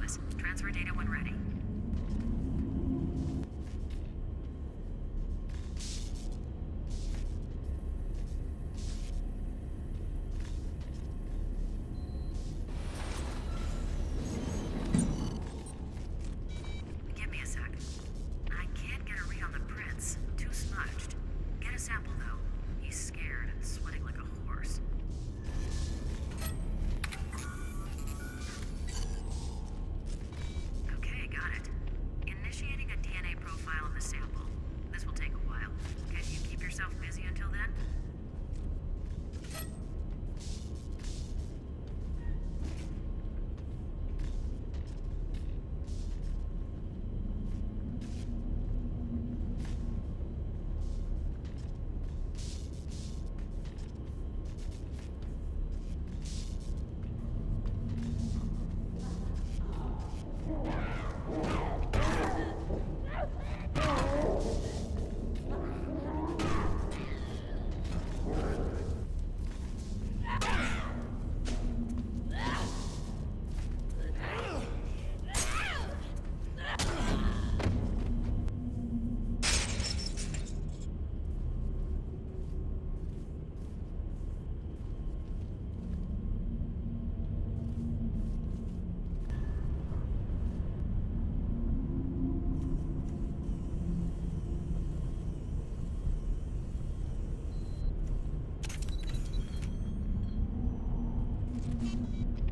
Thomas. Transfer data when ready. Give me a sec. I can't get a read on the prints. Too smudged. Get a sample, though. He's scared, sweating like a horse. Okay, got it. Initiating a DNA profile of the sample. This will take a while. Can you keep yourself busy until then?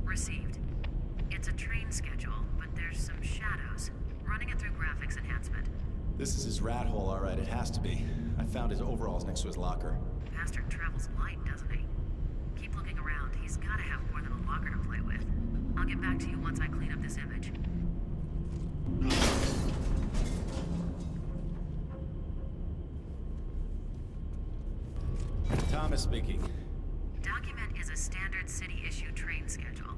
Received. It's a train schedule, but there's some shadows. Running it through graphics enhancement. This is his rat hole, all right. It has to be. I found his overalls next to his locker. Bastard travels light, doesn't he? Keep looking around. He's gotta have more than a locker to play with. I'll get back to you once I clean up this image. Thomas speaking. Document is a standard city-issue train schedule.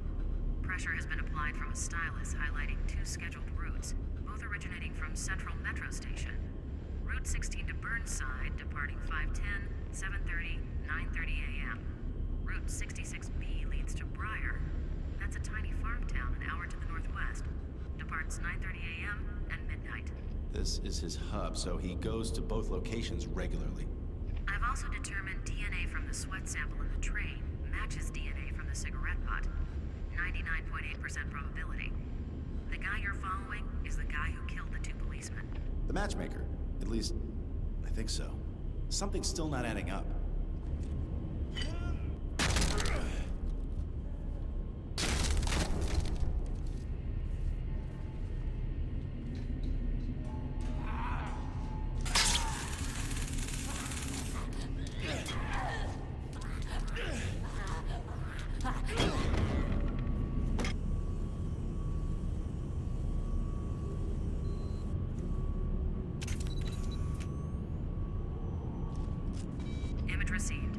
Pressure has been applied from a stylus highlighting two scheduled routes, both originating from Central Metro Station. Route 16 to Burnside, departing 5:10, 7:30, 9:30 a.m. Route 66B leads to Briar. That's a tiny farm town an hour to the northwest. Departs 9:30 a.m. and midnight. This is his hub, so he goes to both locations regularly. I've also determined DNA from the sweat sample in the train matches DNA from the cigarette butt. 99.8% probability. The guy you're following is the guy who killed the two policemen. The matchmaker. At least, I think so. Something's still not adding up. Image received.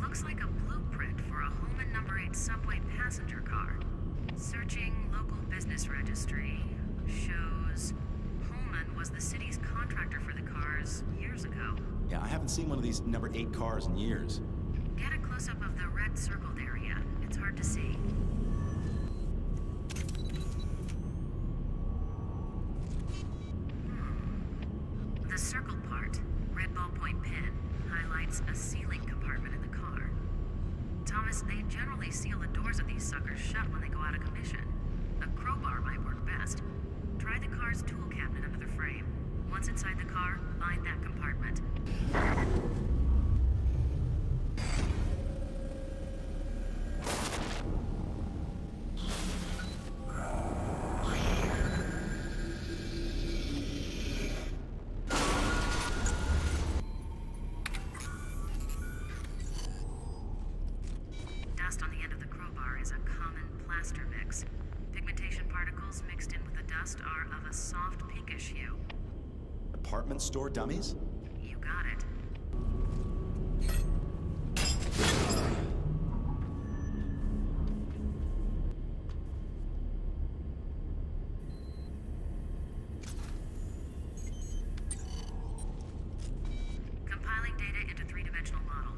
Looks like a blueprint for a Holman number 8 subway passenger car. Searching local business registry. Shows Holman was the city's contractor for the cars years ago. Yeah, I haven't seen one of these number 8 cars in years. Get a close-up of the red circled area. It's hard to see. The circled part, red ballpoint pen, highlights a sealing compartment in the car. Thomas, they generally seal the doors of these suckers shut when they go out of commission. A crowbar might work best. Try the car's tool cabinet under the frame. Once inside the car, find that compartment. Dust on the end of the crowbar is a common plaster mix. Pigmentation particles mixed in with the dust are of a soft pinkish hue. Department store dummies? You got it. Compiling data into three-dimensional model.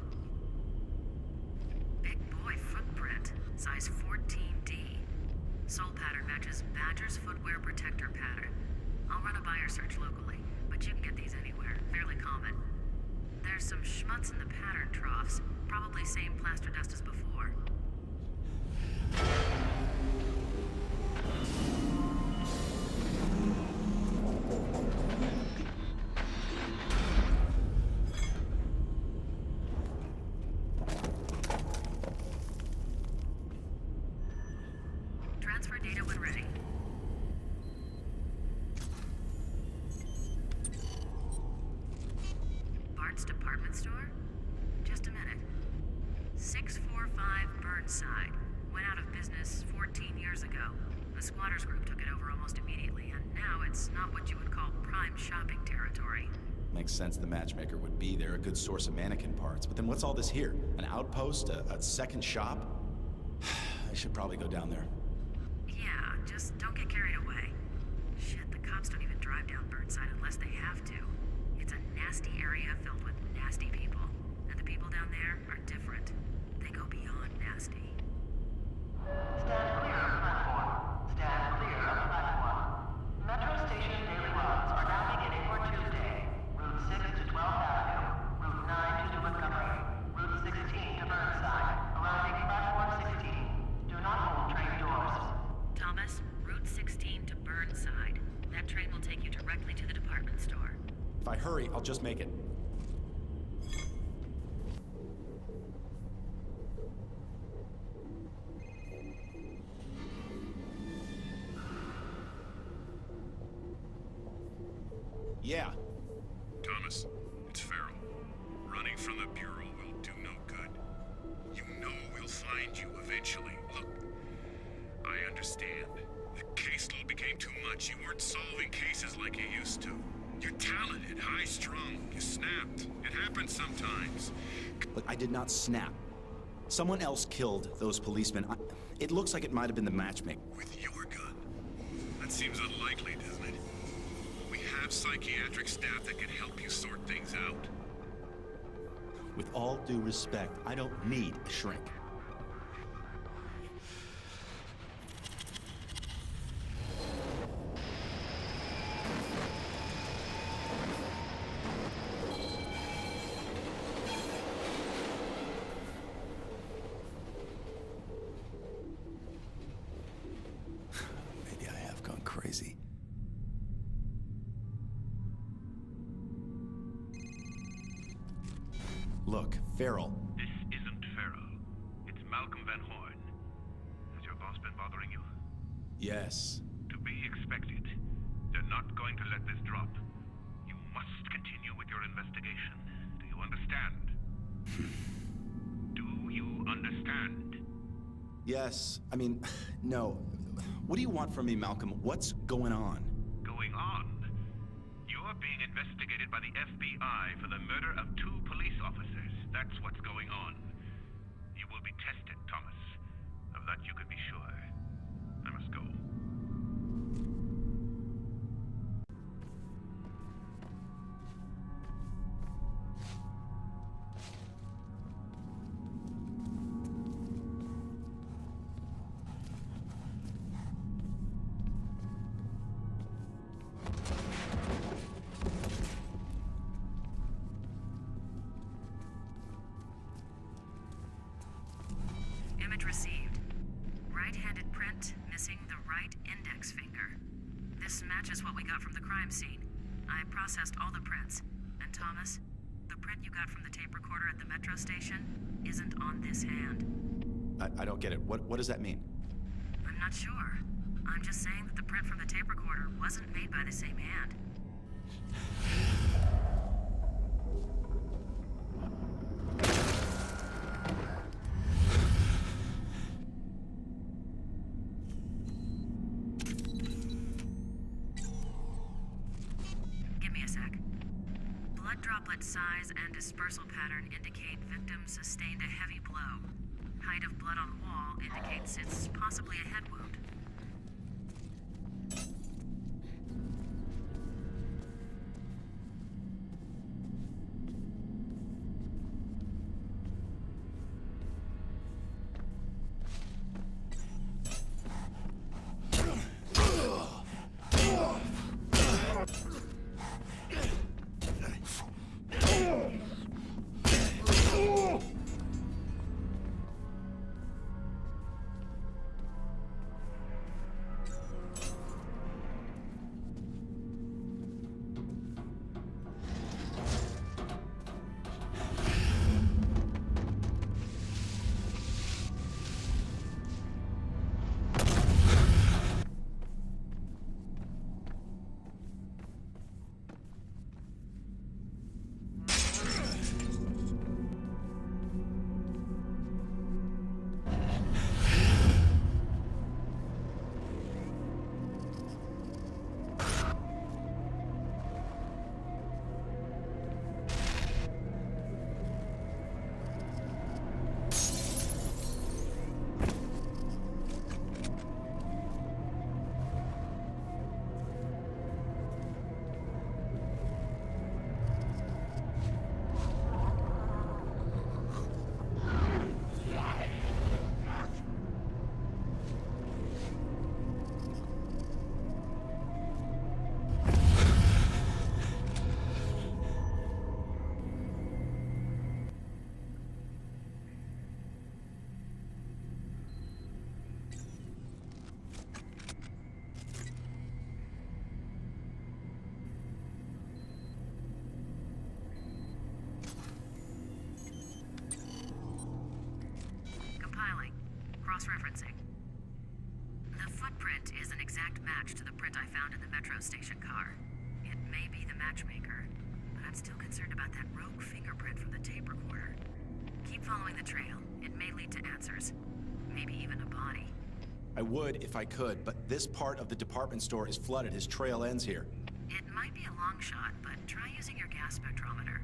Big boy footprint, size 14D. Sole pattern matches badger Pressure's footwear protector pattern. I'll run a buyer search locally, but you can get these anywhere. Fairly common. There's some schmutz in the pattern troughs. Probably same plaster dust as before. Transfer data when ready. Bart's department store? Just a minute. 645 Burnside. Went out of business 14 years ago. The squatters group took it over almost immediately, and now it's not what you would call prime shopping territory. Makes sense the matchmaker would be there, a good source of mannequin parts. But then what's all this here? An outpost? A second shop? I should probably go down there. Yeah, just don't get carried away. Shit, the cops don't even drive down Burnside unless they have to. It's a nasty area filled with nasty people. And the people down there are different. They go beyond nasty. Stand clear of the platform. Stand clear of the platform. Metro Station daily runs are now beginning for Tuesday. Route 6 to 12th Avenue. Route 9 to New Montgomery. Route 16 to Burnside. Arriving platform 16. Do not hold train doors. Thomas, Route 16 to Burnside. That train will take you directly to the department store. If I hurry, I'll just make it. Yeah. Thomas, it's Farrell. Running from the Bureau will do no good. You know we'll find you eventually. Look, I understand. The caseload became too much. You weren't solving cases like you used to. You're talented, high-strung. You snapped. It happens sometimes. Look, I did not snap. Someone else killed those policemen. It looks like it might have been the matchmaker. With your gun? That seems unlikely, doesn't it? We have psychiatric staff that can help you sort things out. With all due respect, I don't need a shrink. Maybe I have gone crazy. Look, Farrell. This isn't Farrell. It's Malcolm Van Horn. Has your boss been bothering you? Yes. To be expected. They're not going to let this drop. You must continue with your investigation. Do you understand? Do you understand? Yes. I mean, no. What do you want from me, Malcolm? What's going on? Going on? You're being investigated by the FBI for the murder of 2 police officers. That's what's going on. You will be tested, Thomas. Of that you can be sure. I must go. Image received. Right-handed print, missing the right index finger. This matches what we got from the crime scene. I processed all the prints. And Thomas, the print you got from the tape recorder at the metro station isn't on this hand. I don't get it. What does that mean? I'm not sure. I'm just saying that the print from the tape recorder wasn't made by the same hand. Give me a sec. Blood droplet size and dispersal pattern indicate victim sustained a heavy blow. Height of blood on wall indicates it's possibly a head wound. cross-referencing. The footprint is an exact match to the print I found in the metro station car. It may be the matchmaker, but I'm still concerned about that rogue fingerprint from the tape recorder. Keep following the trail. It may lead to answers. Maybe even a body. I would if I could, but this part of the department store is flooded. His trail ends here. It might be a long shot, but try using your gas spectrometer.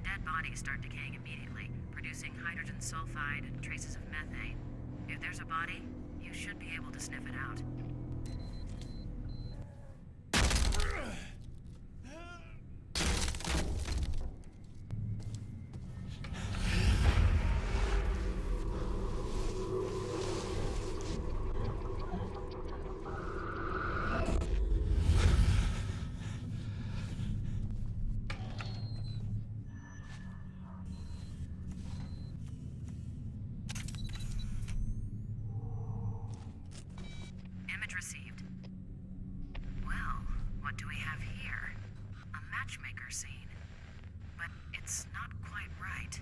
Dead bodies start decaying immediately, producing hydrogen sulfide and traces of methane. If there's a body, you should be able to sniff it out. Image received. Well, what do we have here? A matchmaker scene. But it's not quite right.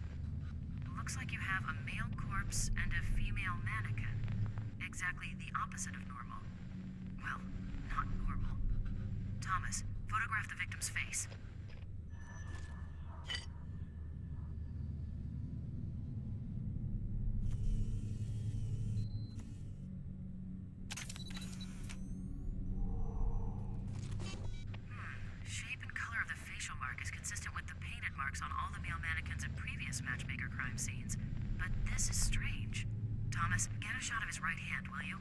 Looks like you have a male corpse and a female mannequin. Exactly the opposite of normal. Well, not normal. Thomas, photograph the victim's face. Shape and color of the facial mark is consistent with the painted marks on all the male mannequins in previous matchmaker crime scenes. But this is strange. Thomas, get a shot of his right hand, will you?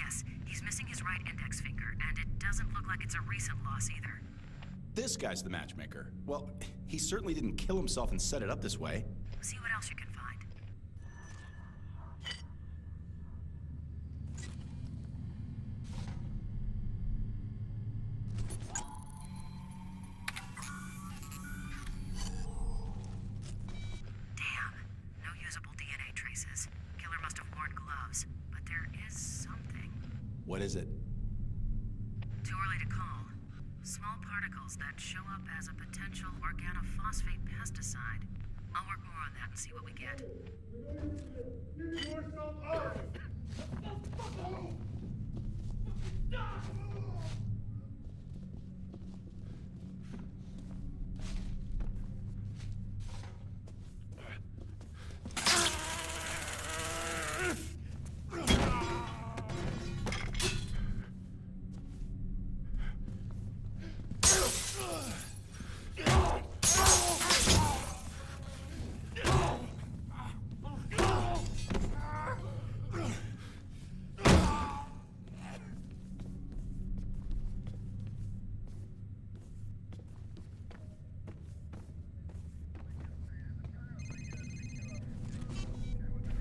Yes, he's missing his right index finger, and it doesn't look like it's a recent loss either. This guy's the matchmaker. Well, he certainly didn't kill himself and set it up this way. See what else you can find. Damn, no usable DNA traces. Killer must have worn gloves, but there is something. What is it? Too early to call. Small particles that show up as a potential organophosphate pesticide. I'll work more on that and see what we get.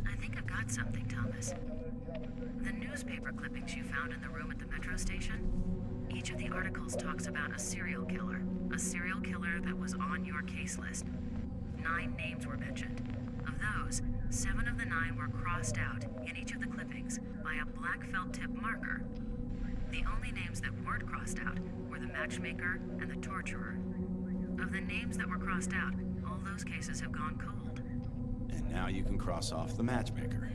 I think I've got something, Thomas. The newspaper clippings you found in the room at the metro station, each of the articles talks about a serial killer that was on your case list. 9 names were mentioned. Of those, 7 of the 9 were crossed out in each of the clippings by a black felt tip marker. The only names that weren't crossed out were the matchmaker and the torturer. Of the names that were crossed out, all those cases have gone cold. And now you can cross off the matchmaker.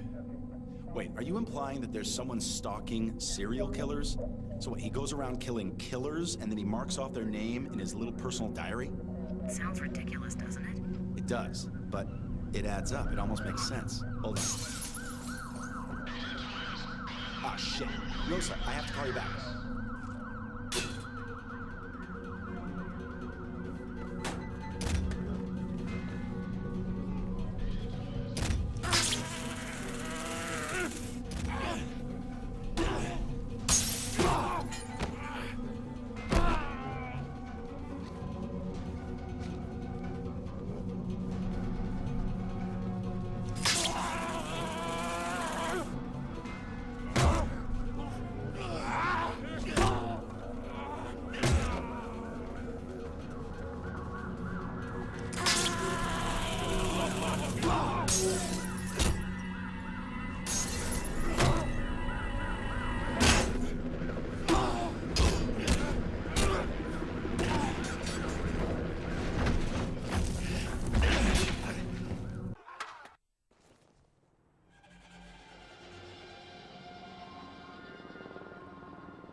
Wait, are you implying that there's someone stalking serial killers? So what, he goes around killing killers and then he marks off their name in his little personal diary? Sounds ridiculous, doesn't it? It does, but it adds up. It almost makes sense. Hold on. Ah, shit. Rosa, I have to call you back.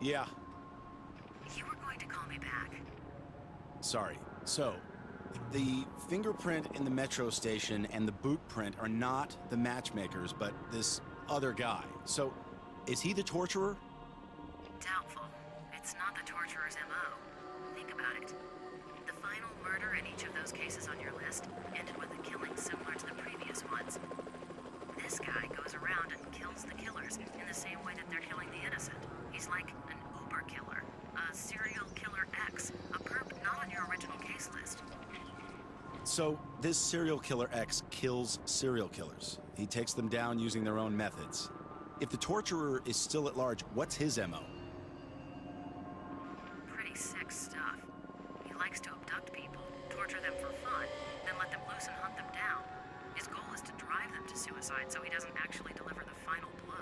Yeah. You were going to call me back. Sorry. So, the fingerprint in the metro station and the boot print are not the matchmakers, but this other guy. So, is he the torturer? Doubtful. It's not the torturer's MO. Think about it. The final murder in each of those cases on your list ended with a killing similar to the previous ones. This guy goes around and kills the killers in the same way that they're killing the innocent. He's like an Uber killer, a serial killer X, a perp not on your original case list. So, this serial killer X kills serial killers. He takes them down using their own methods. If the torturer is still at large, what's his MO? Pretty sick stuff. He likes to abduct people, torture them for fun, then let them loose and hunt them down. His goal is to drive them to suicide so he doesn't actually deliver the final blow.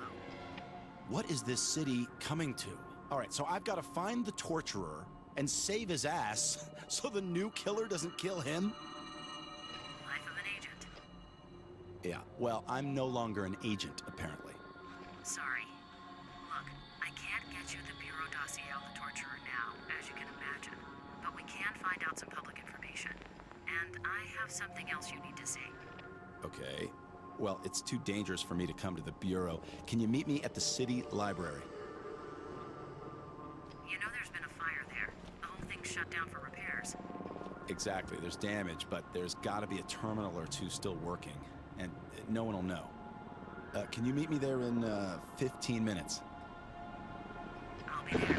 What is this city coming to? All right, so I've got to find the torturer and save his ass so the new killer doesn't kill him? Life of an agent. Yeah, well, I'm no longer an agent, apparently. Sorry. Look, I can't get you the Bureau dossier on the torturer now, as you can imagine. But we can find out some public information. And I have something else you need to see. Okay. Well, it's too dangerous for me to come to the Bureau. Can you meet me at the city library? You know there's been a fire there. The whole thing's shut down for repairs. Exactly. There's damage, but there's got to be a terminal or two still working. And no one will know. Can you meet me there in 15 minutes? I'll be there.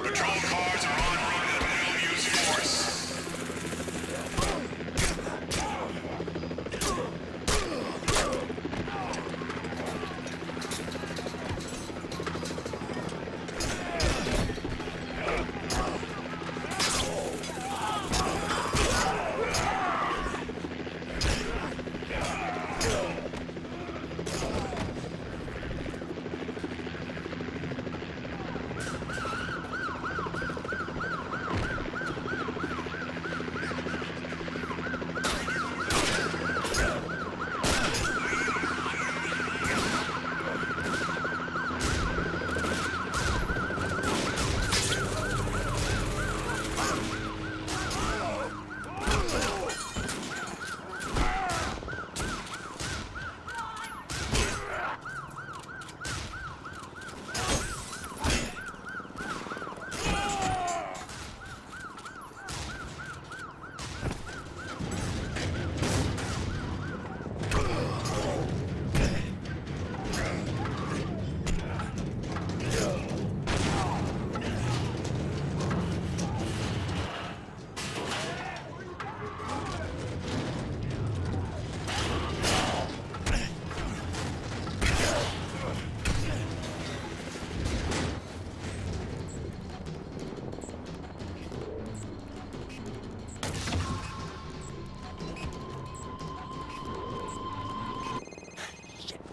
Patrol cars are en route to the use force.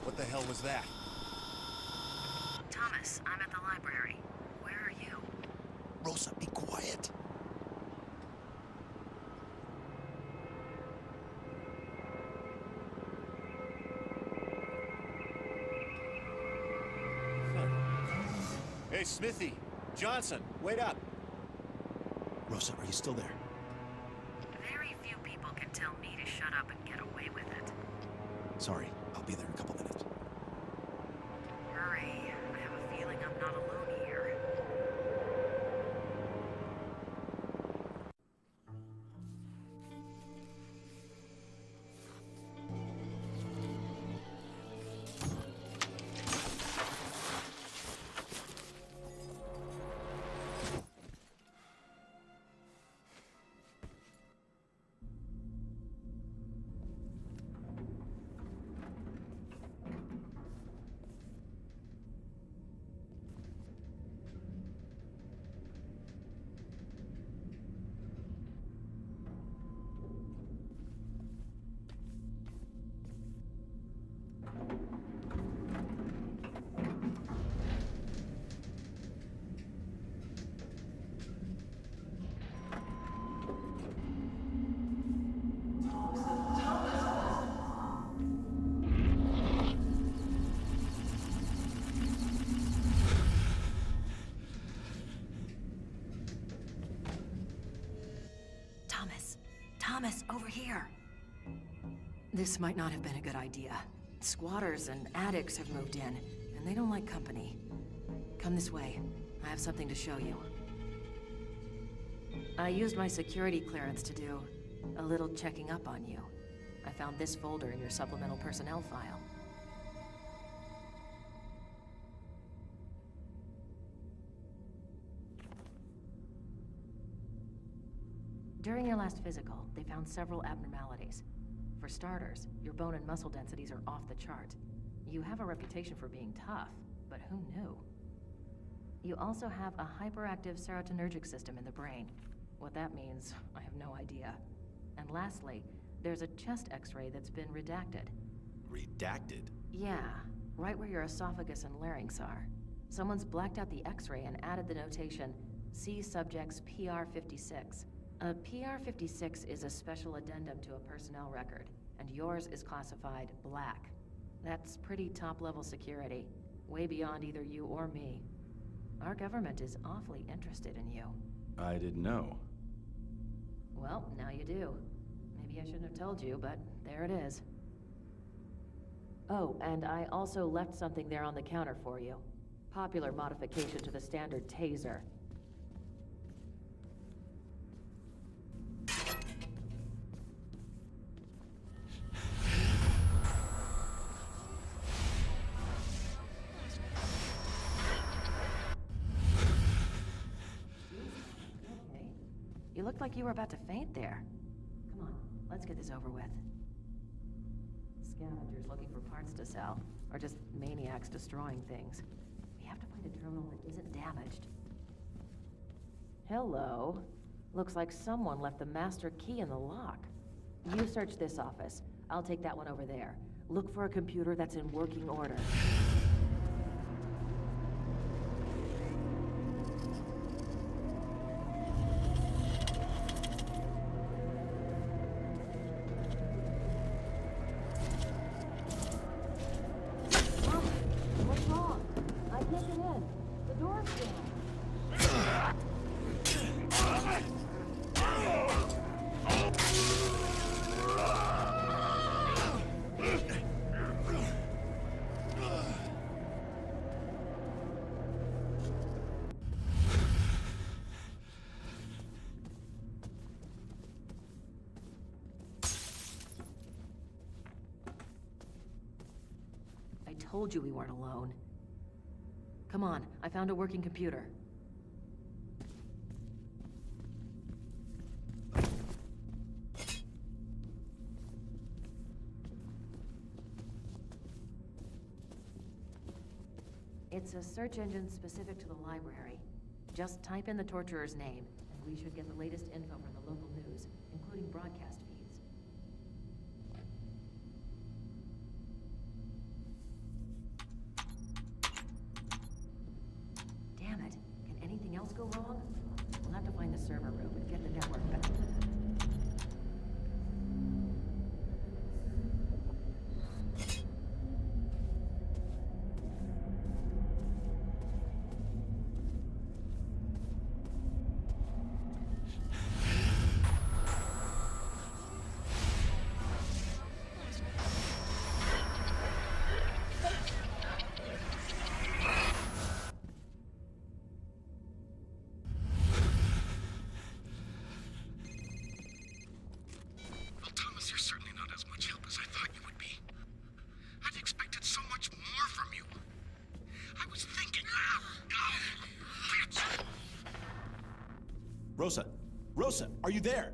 What the hell was that? Thomas, I'm at the library. Where are you? Rosa, be quiet. Hey, Smithy! Johnson, wait up! Rosa, are you still there? Very few people can tell me to shut up and get away with it. Sorry, I'll be there in a couple minutes. Hurry. I have a feeling I'm not alone here. here. This might not have been a good idea. Squatters and addicts have moved in, and they don't like company. Come this way. I have something to show you. I used my security clearance to do a little checking up on you. I found this folder in your supplemental personnel file. During your last physical, they found several abnormalities. For starters, your bone and muscle densities are off the chart. You have a reputation for being tough, but who knew? You also have a hyperactive serotonergic system in the brain. What that means, I have no idea. And lastly, there's a chest x-ray that's been redacted. Redacted? Yeah, right where your esophagus and larynx are. Someone's blacked out the x-ray and added the notation, see subject's PR56. A PR56 is a special addendum to a personnel record, and yours is classified black. That's pretty top-level security, way beyond either you or me. Our government is awfully interested in you. I didn't know. Well, now you do. Maybe I shouldn't have told you, but there it is. Oh, and I also left something there on the counter for you. Popular modification to the standard taser. You looked like you were about to faint there. Come on, let's get this over with. Scavengers looking for parts to sell, or just maniacs destroying things. We have to find a terminal that isn't damaged. Hello. Looks like someone left the master key in the lock. You search this office. I'll take that one over there. Look for a computer that's in working order. I told you we weren't alone. Come on, I found a working computer. It's a search engine specific to the library. Just type in the torturer's name, and we should get the latest info from the local news, including broadcast feeds. Damn it. Can anything else go wrong? We'll have to find the server room and get the network back. Rosa! Rosa, are you there?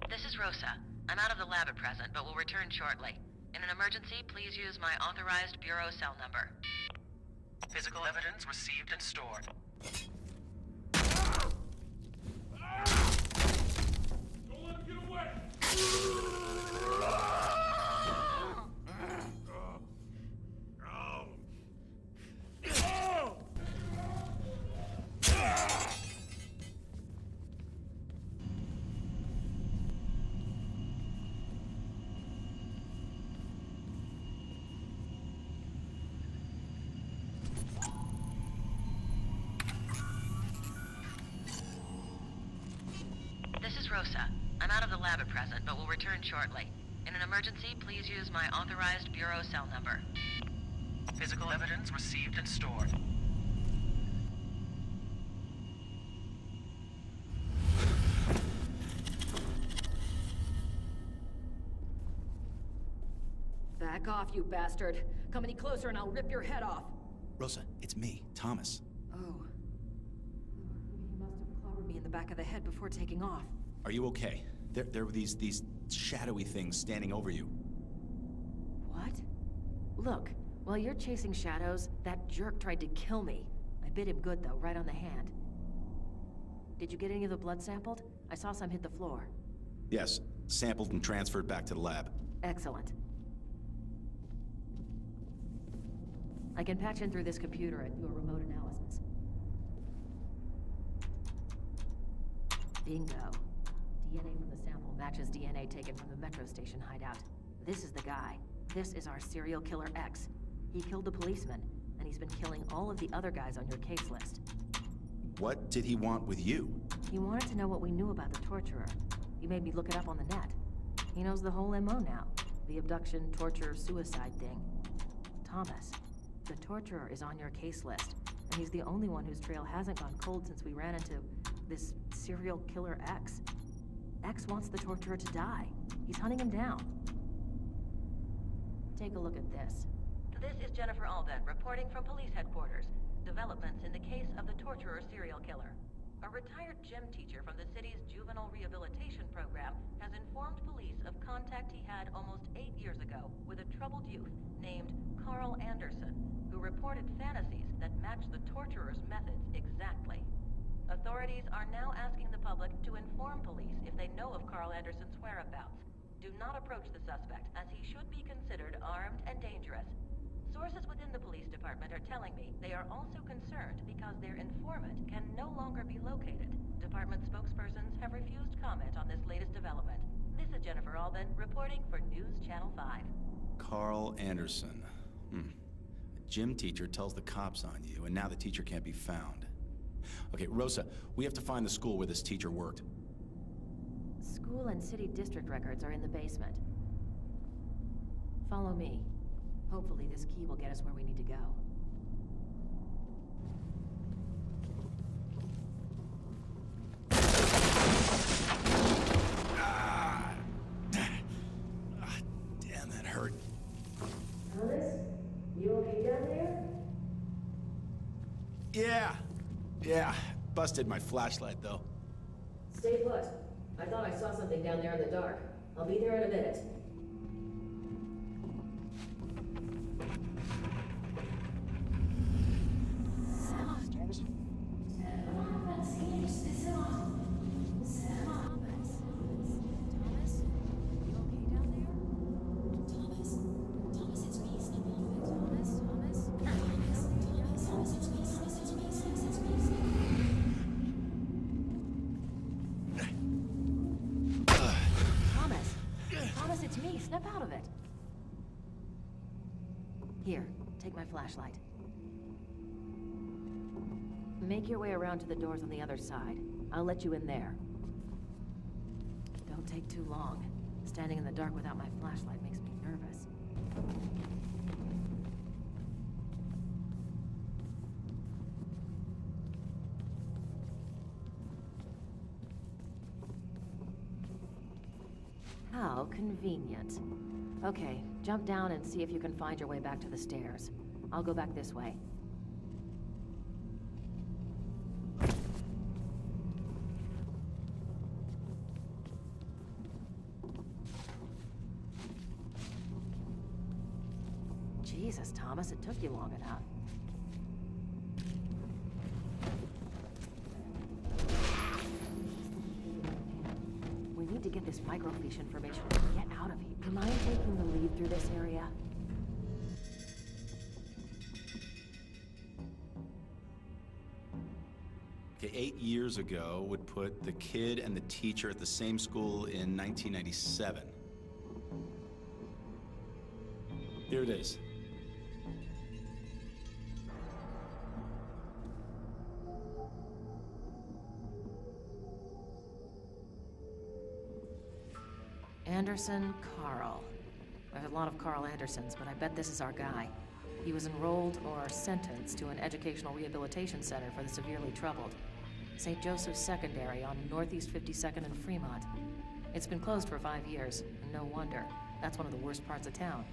This is Rosa. I'm out of the lab at present, but will return shortly. In an emergency, please use my authorized bureau cell number. Physical evidence received and stored. Don't let him get away! lab at present, but will return shortly. In an emergency, please use my authorized bureau cell number. Physical evidence received and stored. Back off, you bastard. Come any closer and I'll rip your head off. Rosa, it's me, Thomas. Oh. He must have clobbered me in the back of the head before taking off. Are you okay? There were these shadowy things standing over you. What? Look, while you're chasing shadows, that jerk tried to kill me. I bit him good, though, right on the hand. Did you get any of the blood sampled? I saw some hit the floor. Yes, sampled and transferred back to the lab. Excellent. I can patch in through this computer and do a remote analysis. Bingo. DNA from the sample matches DNA taken from the Metro Station hideout. This is the guy. This is our serial killer X. He killed the policeman, and he's been killing all of the other guys on your case list. What did he want with you? He wanted to know what we knew about the torturer. He made me look it up on the net. He knows the whole MO now. The abduction, torture, suicide thing. Thomas, the torturer is on your case list, and he's the only one whose trail hasn't gone cold since we ran into this serial killer X. X wants the torturer to die. He's hunting him down. Take a look at this. This is Jennifer Alden, reporting from police headquarters. Developments in the case of the torturer serial killer. A retired gym teacher from the city's juvenile rehabilitation program has informed police of contact he had almost 8 years ago with a troubled youth named Carl Anderson, who reported fantasies that match the torturer's methods exactly. Authorities are now asking the public to inform police if they know of Carl Anderson's whereabouts. Do not approach the suspect, as he should be considered armed and dangerous. Sources within the police department are telling me they are also concerned because their informant can no longer be located. Department spokespersons have refused comment on this latest development. This is Jennifer Alden, reporting for News Channel 5. Carl Anderson. A gym teacher tells the cops on you, and now the teacher can't be found. Okay, Rosa, we have to find the school where this teacher worked. School and city district records are in the basement. Follow me. Hopefully this key will get us where we need to go. Damn, that hurt. Thomas, you okay down there? Yeah. Busted my flashlight, though. Stay put. I thought I saw something down there in the dark. I'll be there in a minute. Thomas, it's me. Snap out of it. Here, take my flashlight. Make your way around to the doors on the other side. I'll let you in there. Don't take too long. Standing in the dark without my flashlight makes me nervous. How convenient. Okay, jump down and see if you can find your way back to the stairs. I'll go back this way. Jesus, Thomas, it took you long enough. We need to get this microfiche information and get out of here. Do you mind taking the lead through this area? Okay, 8 years ago would put the kid and the teacher at the same school in 1997. Here it is. Anderson Carl. There's a lot of Carl Andersons, but I bet this is our guy. He was enrolled or sentenced to an educational rehabilitation center for the severely troubled. St. Joseph's Secondary on Northeast 52nd and Fremont. It's been closed for 5 years, and no wonder. That's one of the worst parts of town.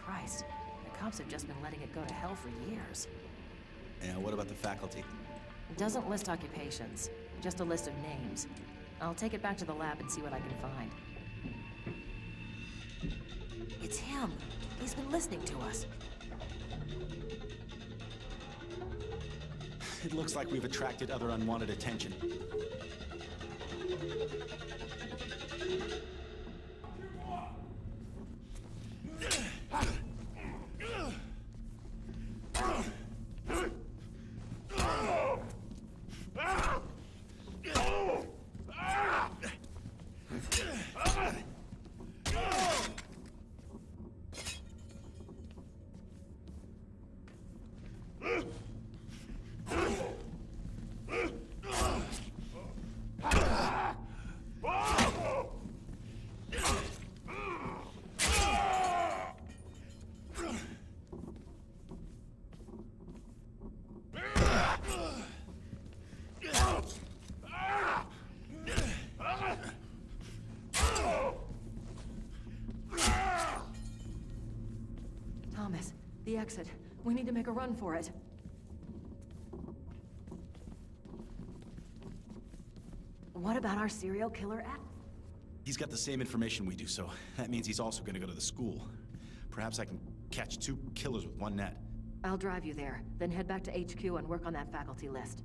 Christ, the cops have just been letting it go to hell for years. And what about the faculty? It doesn't list occupations, just a list of names. I'll take it back to the lab and see what I can find. It's him. He's been listening to us. It looks like we've attracted other unwanted attention. Thomas, the exit. We need to make a run for it. What about our serial killer at? He's got the same information we do, so that means he's also gonna go to the school. Perhaps I can catch 2 killers with one net. I'll drive you there, then head back to HQ and work on that faculty list.